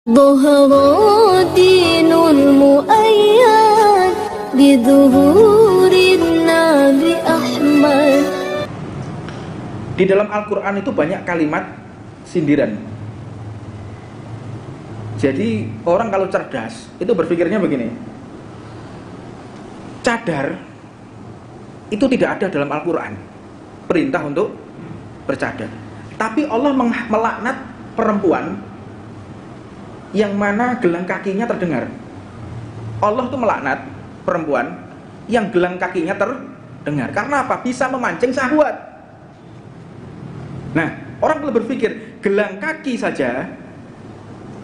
ظهر دين المؤيد بظهور النبي أحمد. Di dalam Al-Quran itu banyak kalimat sindiran. Jadi orang kalau cerdas itu berpikirnya begini, cadar itu tidak ada dalam Al-Quran, perintah untuk bercadar. Tapi Allah melaknat perempuan yang mana gelang kakinya terdengar. Allah itu melaknat perempuan yang gelang kakinya terdengar. Karena apa? Bisa memancing syahwat. Nah, orang kalau berpikir gelang kaki saja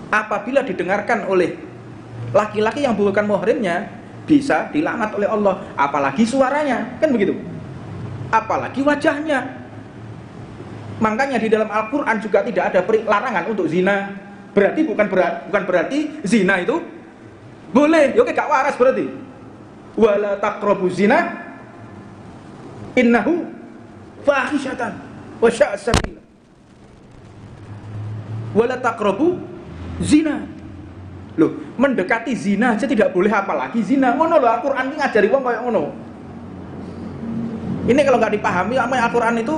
apabila didengarkan oleh laki-laki yang bukan muhrimnya bisa dilaknat oleh Allah, apalagi suaranya, kan begitu, apalagi wajahnya. Makanya di dalam Al-Quran juga tidak ada larangan untuk zina. Berarti bukan berarti zina itu boleh. Oke, gak waras berarti. Wala taqrabu zina innahu fahisyatan wa sya'a sabila. Wala taqrabu zina. Loh, mendekati zina aja tidak boleh, apalagi zina. Ngono loh, Al-Quran ini ngajari wong kayak ngono. Ini kalau nggak dipahami, Al-Quran itu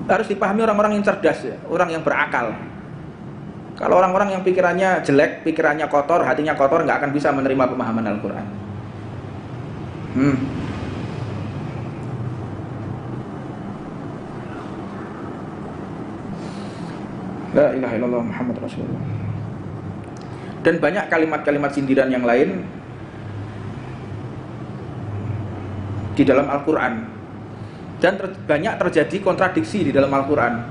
harus dipahami orang-orang yang cerdas ya, orang yang berakal. Kalau orang-orang yang pikirannya jelek, pikirannya kotor, hatinya kotor, nggak akan bisa menerima pemahaman Al-Quran. La ilaha illallah Muhammad Rasulullah. Dan banyak kalimat-kalimat sindiran yang lain di dalam Al-Quran. Dan banyak terjadi kontradiksi di dalam Al-Quran.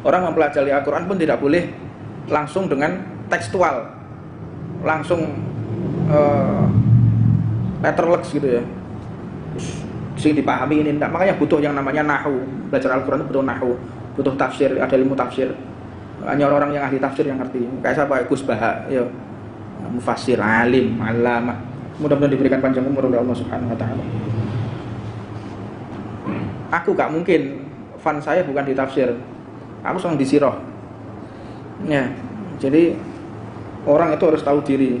Orang mempelajari Al-Quran pun tidak boleh langsung dengan tekstual, langsung letterleks gitu ya, sing dipahami ini enggak. Makanya butuh yang namanya nahu. Belajar Al-Quran itu butuh nahu, butuh tafsir, ada ilmu tafsir. Hanya orang-orang yang ahli tafsir yang ngerti. Kayak siapa? Gus Baha, ya, mufassir, alim, alama. Mudah-mudahan diberikan panjang umur oleh Allah Subhanahu wa taala. Aku gak mungkin, fan saya bukan di tafsir, aku sedang di sirah. Ya, jadi orang itu harus tahu diri.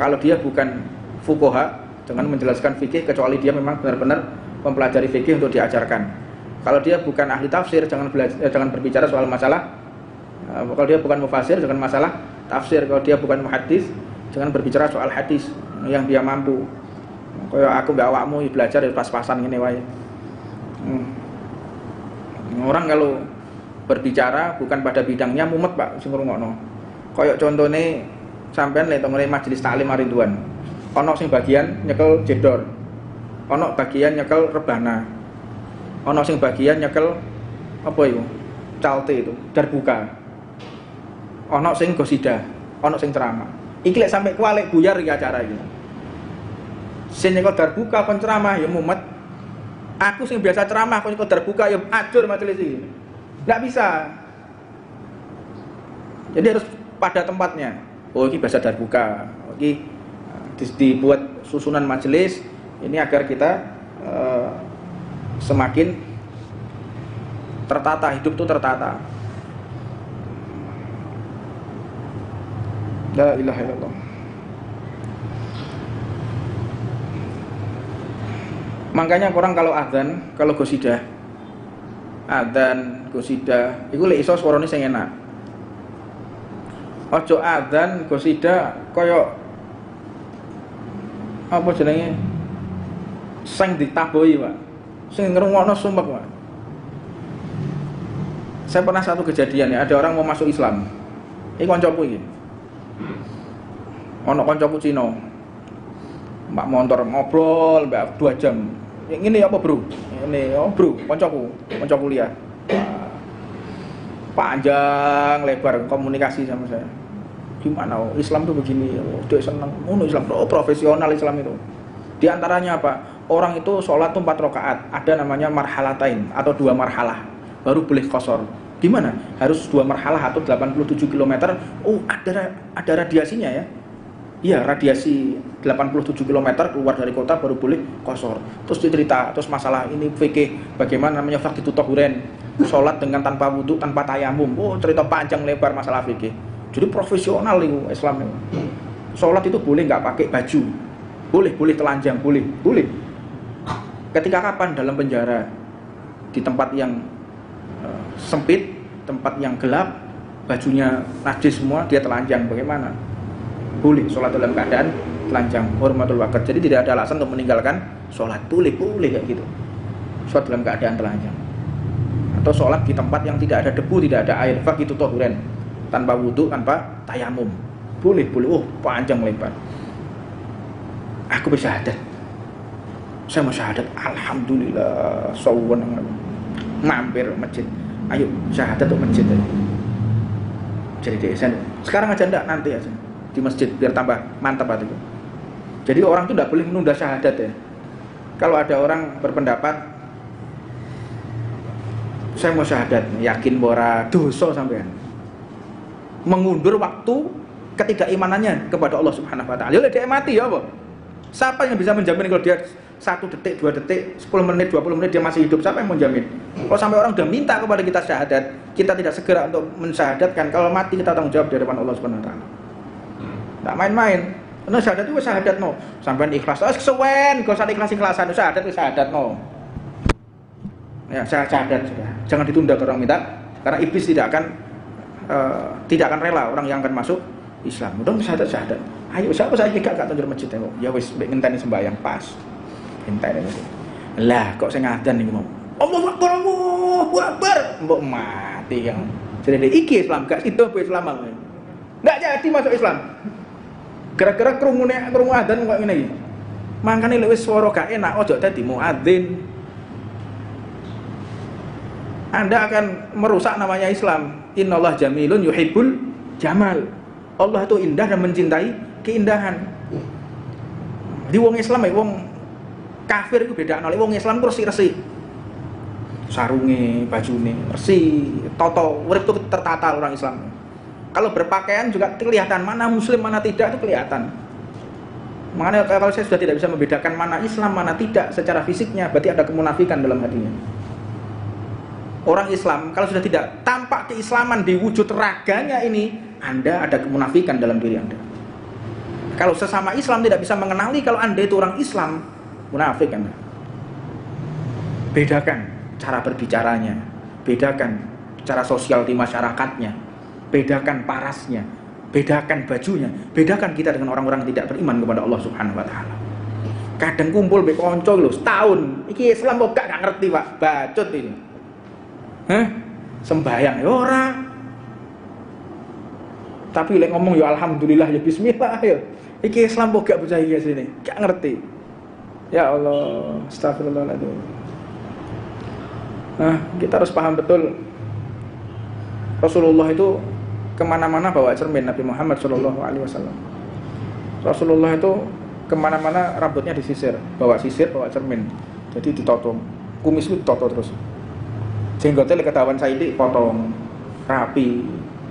Kalau dia bukan fuqaha, jangan menjelaskan fikih kecuali dia memang benar-benar mempelajari fikih untuk diajarkan. Kalau dia bukan ahli tafsir, jangan berbicara soal masalah. Kalau dia bukan mufassir, jangan masalah tafsir. Kalau dia bukan muhaddis, jangan berbicara soal hadis yang dia mampu. Kayak aku mbak awakmu belajar pas-pasan ngene wae. Orang kalau berbicara bukan pada bidangnya mumet Pak sing ngrungokno. Kayak contone sampean lek tengene majelis taklim Ridwan. Ana sing bagian nyekel jedor. Ana bagian nyekel rebana. Ana sing bagian nyekel apa itu? Calte itu, darbuka. Ana sing gosida, ana sing ceramah. Iki lek sampe kualik buyar iki acara iki. Sing nyekel darbuka kon ceramah ya mumet. Aku sing biasa ceramah kon nyekel darbuka ya ajur majelis iki. Nggak bisa. Jadi harus pada tempatnya. Oh, ini bahasa darbuka. Oke, dibuat susunan majelis ini agar kita semakin tertata, hidup itu tertata. La ilaha illallah. Makanya orang kalau azan, kalau gosidah, adzan, gosida, iku lek iso swarane sing enak. Aja adzan, gosida kaya apa jenenge? Sing ditaboi, Pak. Sing ngrungokno sumpek, Pak. Saya pernah satu kejadian ya, ada orang mau masuk Islam. Iki kancaku iki. Ono kancaku Cina. Mbak motor ngobrol mbak 2 jam. Ini apa bro? Ini oh bro, koncoku kuliah. Panjang lebar komunikasi sama saya. Gimana? Oh, Islam tuh begini. Oh, dia senang. Oh, Islam profesional Islam itu. Di antaranya apa? Orang itu sholat tuh 4 rakaat. Ada namanya marhalatain atau 2 marhalah. Baru boleh qashar. Gimana? Harus 2 marhalah atau 87 km. Oh, ada radiasinya ya. Iya, radiasi 87 km keluar dari kota baru boleh qashar. Terus dicerita, terus masalah ini fikih, bagaimana namanya fardhu tahuren, sholat dengan tanpa wudu, tanpa tayamum. Oh, cerita panjang lebar masalah fikih. Jadi profesional itu Islam itu. Sholat itu boleh nggak pakai baju, boleh telanjang, boleh. Ketika kapan? Dalam penjara, di tempat yang sempit, tempat yang gelap, bajunya najis semua, dia telanjang, bagaimana? Boleh sholat dalam keadaan telanjang, hurmatul waqt. Jadi tidak ada alasan untuk meninggalkan sholat, boleh kayak gitu. Sholat dalam keadaan telanjang, atau sholat di tempat yang tidak ada debu, tidak ada air, begitu tohuren, tanpa wudhu, tanpa tayamum, boleh. Oh, panjang lebar. Aku bersyahadat, saya mau syahadat, alhamdulillah, sawan mampir masjid, ayo syahadat untuk masjid aja. Jadi desa sekarang aja enggak, nanti aja di masjid biar tambah mantap hati itu. Jadi orang itu tidak boleh menunda syahadat ya. Kalau ada orang berpendapat saya mau syahadat, yakin bahwa dosa sampean, mengundur waktu ketidak'imanannya kepada Allah Subhanahu wa taala. Ya dia mati ya apa? Siapa yang bisa menjamin kalau dia 1 detik, 2 detik, 10 menit, 20 menit dia masih hidup? Siapa yang menjamin? Kalau sampai orang sudah minta kepada kita syahadat, kita tidak segera untuk mensyahadatkan, kalau mati kita tanggung jawab di hadapan Allah Subhanahu wa taala. Enggak main-main. Karena syahadat itu syahadat no. Sampai ikhlas, kesuwen, gak usah ikhlas-ikhlasan, syahadat no. Ya, syahadat sudah. Jangan ditunda ke orang minta, karena iblis tidak akan rela orang yang akan masuk Islam. Udah syahadat. Ayo siapa saya gak tunjuk masjid tengok. Ya wis ngenteni sembahyang pas. Ngenteni. Lah kok saya ngadan nih mau. Allahu Akbar. Mbok mati yang. Jadi iki Islam gak itu Islam. Enggak jadi masuk Islam. Gara-gara krungu adzan kok ngene iki. Mangkane lek wis swara gak enak ojo dadi muadzin. Anda akan merusak namanya Islam. Innallaha jamilun yuhibbul jamal. Allah itu indah dan mencintai keindahan. Di wong Islam ya, wong kafir itu beda. Nek wong Islam resi-resi. Sarunge, bajune resi, toto, urip itu tertata orang Islam. Kalau berpakaian juga kelihatan mana muslim mana tidak, itu kelihatan. Makanya kalau saya sudah tidak bisa membedakan mana Islam mana tidak secara fisiknya, berarti ada kemunafikan dalam hatinya. Orang Islam kalau sudah tidak tampak keislaman di wujud raganya ini, Anda ada kemunafikan dalam diri Anda. Kalau sesama Islam tidak bisa mengenali kalau Anda itu orang Islam, munafik Anda. Bedakan cara berbicaranya, bedakan cara sosial di masyarakatnya, bedakan parasnya, bedakan bajunya, bedakan kita dengan orang-orang yang tidak beriman kepada Allah Subhanahu wa taala. Kadang kumpul mbek kanca lho setahun, iki Islam kok gak ngerti, Pak. Bacot ini. Sembayang ya ora. Tapi lek ngomong ya alhamdulillah ya bismillah ya. Iki Islam kok gak percaya ya sini, gak ngerti. Ya Allah, astagfirullahaladzim. Nah, kita harus paham betul Rasulullah itu kemana-mana bawa cermin. Nabi Muhammad SAW. Rasulullah itu kemana-mana rambutnya disisir, bawa sisir, bawa cermin. Jadi ditoto, kumis itu ditoto terus. Jenggotnya ketahuan Saidi potong rapi.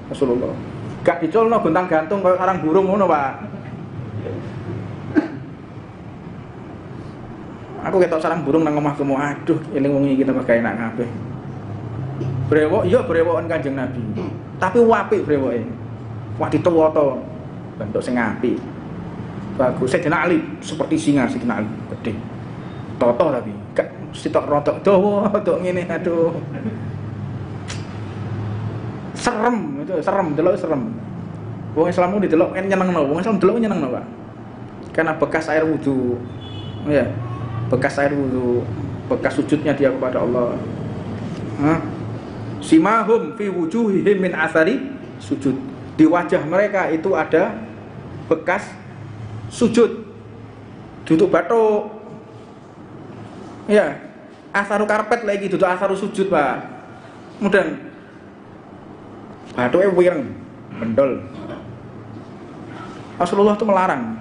Rasulullah gak dicolno gontang gantung kayak sarang burung ngono, Pak. Aku ketok sarang burung nang omahku, aduh eling wong iki kita pakai enak kabeh. Brewok iya brewokan Kanjeng Nabi. Tapi apik brewoke. Wah ditowo-towo. Bentuk sing apik. Bagus. Sayyidina Ali seperti singa, Sayyidina Ali gede. Toto tapi gak sitok rotok dawa, tok ngene aduh. Serem itu, serem, delok serem. Wong Islam ku didelok nyenengno, wong Islam delok nyenengno, Pak. Karena bekas air wudu. Ya. Bekas air wudu, bekas sujudnya dia kepada Allah. Simahum fi wujuhihim min athari sujud. Di wajah mereka itu ada bekas sujud. Duduk batuk. Ya, atharu karpet lagi duduk atharu sujud, Pak. Kemudian batuknya wireng, bendol. Rasulullah itu melarang.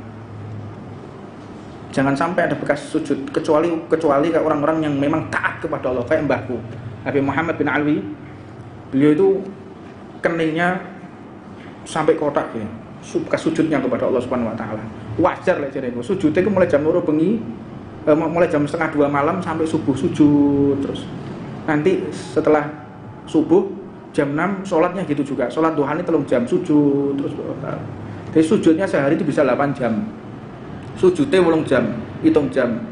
Jangan sampai ada bekas sujud kecuali orang-orang yang memang taat kepada Allah, kayak mbahku Nabi Muhammad bin Alwi. Beliau itu keningnya sampai kotak ya, bekas sujudnya kepada Allah Subhanahu wa taala. Wajar lah jadi sujudnya itu mulai jam 2 bengi, mulai jam 1:30 malam sampai subuh sujud terus. Nanti setelah subuh jam 6 sholatnya gitu juga, sholat duha ini 3 jam sujud terus. Jadi sujudnya sehari itu bisa 8 jam, sujudnya 8 jam, hitung jam.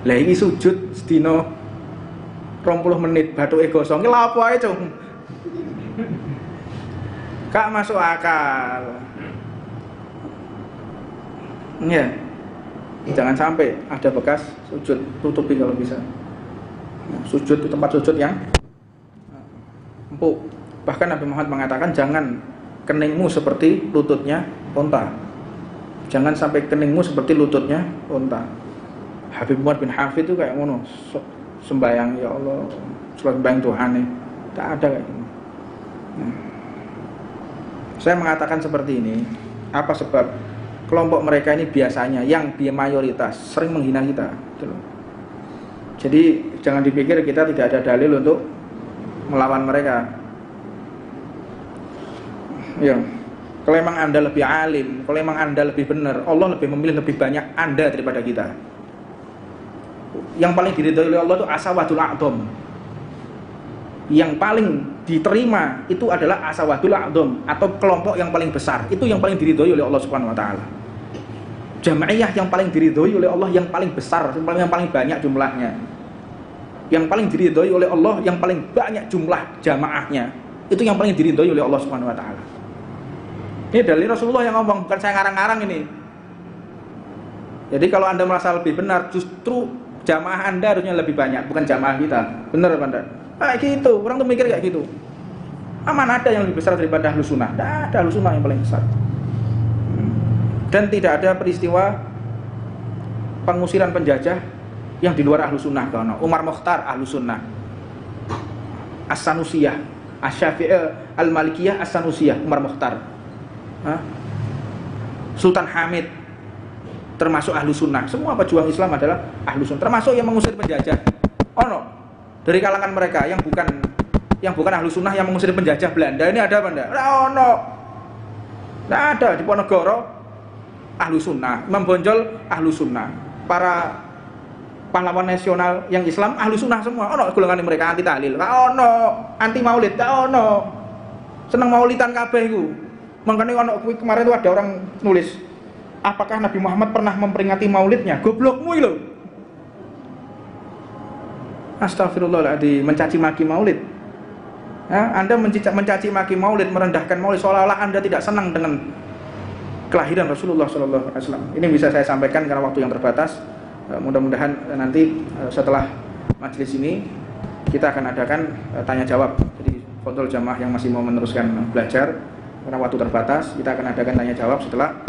Lah ini sujud sedino 20 menit bathuke gosong, lha apa ae cung? Gak masuk akal. Ya, jangan sampai ada bekas sujud, tutupi kalau bisa. Sujud di tempat sujud yang empuk. Bahkan Nabi Muhammad mengatakan jangan keningmu seperti lututnya unta. Jangan sampai keningmu seperti lututnya unta. Habib Muhammad bin Hafid itu kayak ngono, sembayang ya Allah, sembayang Tuhan nih, tak ada kayak gini. Saya mengatakan seperti ini, apa sebab kelompok mereka ini biasanya yang mayoritas sering menghina kita, gitu loh. Jadi jangan dipikir kita tidak ada dalil untuk melawan mereka. Ya, kalau memang Anda lebih alim, kalau memang Anda lebih benar, Allah lebih memilih lebih banyak Anda daripada kita. Yang paling diridhoi oleh Allah itu asawadul a'dham. Yang paling diterima itu adalah asawadul a'dham, atau kelompok yang paling besar. Itu yang paling diridhoi oleh Allah Subhanahu wa taala. Jamaiyah yang paling diridhoi oleh Allah yang paling besar, yang paling banyak jumlahnya. Yang paling diridhoi oleh Allah yang paling banyak jumlah jamaahnya. Itu yang paling diridhoi oleh Allah Subhanahu wa taala. Ini dari Rasulullah yang ngomong, bukan saya ngarang-ngarang ini. Jadi kalau Anda merasa lebih benar, justru jamaah Anda harusnya lebih banyak, bukan jamaah kita. Benar apa enggak? Kayak gitu, orang tuh mikir kayak gitu. Aman ada yang lebih besar daripada Ahlus Sunnah? Tidak ada, Ahlus Sunnah yang paling besar. Dan tidak ada peristiwa pengusiran penjajah yang di luar Ahlus Sunnah. Umar Mokhtar Ahlus Sunnah, As-Sanusiyah, Asy-Syafi'iyah, Al-Malikiyah, As-Sanusiyah, Umar Mokhtar. Sultan Hamid termasuk Ahlus Sunnah. Semua pejuang Islam adalah Ahlus Sunnah, termasuk yang mengusir penjajah. Dari kalangan mereka yang bukan Ahlus Sunnah yang mengusir penjajah Belanda ini ada apa enggak? Tidak ada. Di Ponorogo Ahlus Sunnah, Imam Bonjol Ahlus Sunnah, para pahlawan nasional yang Islam Ahlus Sunnah semua. Golongan mereka anti tahlil, anti maulid, seneng maulidan kabeh iku. Makanya kemarin itu ada orang nulis, apakah Nabi Muhammad pernah memperingati maulidnya? Goblokmu lho. Astagfirullahaladzim, mencaci maki maulid. Anda mencaci maki maulid, merendahkan maulid, seolah-olah Anda tidak senang dengan kelahiran Rasulullah SAW. Ini bisa saya sampaikan karena waktu yang terbatas. Mudah-mudahan nanti setelah majelis ini kita akan adakan tanya jawab. Jadi kontrol jamaah yang masih mau meneruskan belajar, karena waktu terbatas, kita akan adakan tanya jawab setelah